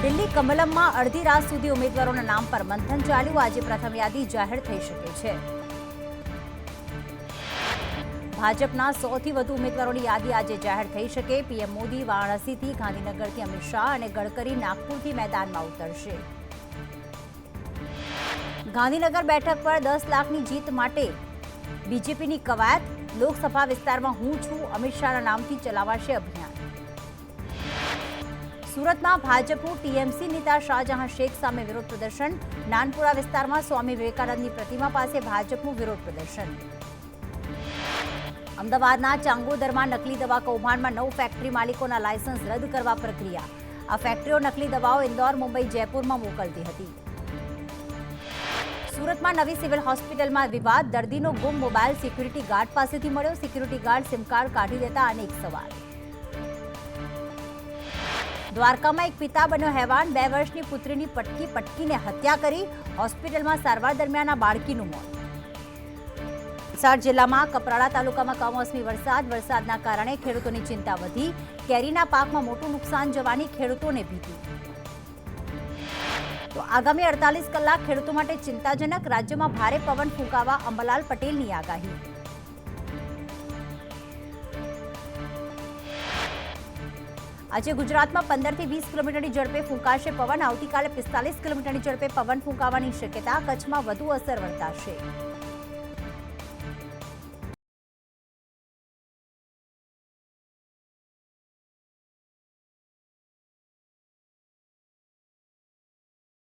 દિલ્હી કમલમમાં અડધી રાત સુધી ઉમેદવારોના નામ પર મંથન ચાલ્યું. આજે પ્રથમ યાદી જાહેર થઈ શકે છે. ભાજપના 100થી વધુ ઉમેદવારોની યાદી આજે જાહેર થઈ શકે. પીએમ મોદી વારાણસીથી, ગાંધીનગરથી અમિત શાહ અને ગડકરી નાગપુરથી મેદાનમાં ઉતરશે. ગાંધીનગર બેઠક પર 10 લાખની જીત માટે બીજેપીની કવાયત. લોકસભા વિસ્તારમાં હું છું અમિત શાહના નામથી ચલાવાશે અભિયાન. સુરતમાં ભાજપનું ટીએમસી નેતા શાહજહાં શેખ સામે વિરોધ પ્રદર્શન. નાનપુરા વિસ્તારમાં સ્વામી વિવેકાનંદની પ્રતિમા પાસે ભાજપનું વિરોધ પ્રદર્શન. અમદાવાદના ચાંગોદરમાં નકલી દવા કૌભાંડમાં 9 ફેક્ટરી માલિકોના લાયસન્સ રદ કરવા પ્રક્રિયા. આ ફેક્ટરીઓ નકલી દવાઓ ઇન્દોર, મુંબઈ, જયપુરમાં મોકલતી હતી. સુરતમાં નવી સિવિલ હોસ્પિટલમાં વિવાદ. દર્દીનો ગુમ મોબાઈલ સિક્યુરિટી ગાર્ડ પાસેથી મળ્યો. સિક્યુરિટી ગાર્ડ સિમ કાર્ડ કાઢી દેતા અનેક સવાલ. દ્વારકામાં એક પિતા બન્યો હેવાન. 2 વર્ષની પુત્રીની પટકીને હત્યા કરી. હોસ્પિટલમાં સારવાર દરમિયાન આ બાળકીનું મોત. વલસાડ જિલ્લામાં કપરાડા તાલુકામાં કમોસમી વરસાદના કારણે ખેડૂતોની ચિંતા વધી. કેરીના પાકમાં મોટું નુકસાન જવાની ખેડૂતોને ભીતિ. તો આગામી 48 કલાક ખેડૂતો માટે ચિંતાજનક. રાજ્યમાં ભારે પવન ફૂંકાવા અંબાલાલ પટેલની આગાહી. આજે ગુજરાતમાં 15થી 20 કિલોમીટરની ઝડપે ફૂંકાશે પવન. આવતીકાલે 45 કિલોમીટરની ઝડપે પવન ફૂંકાવાની શક્યતા. કચ્છમાં વધુ અસર વર્તાશે.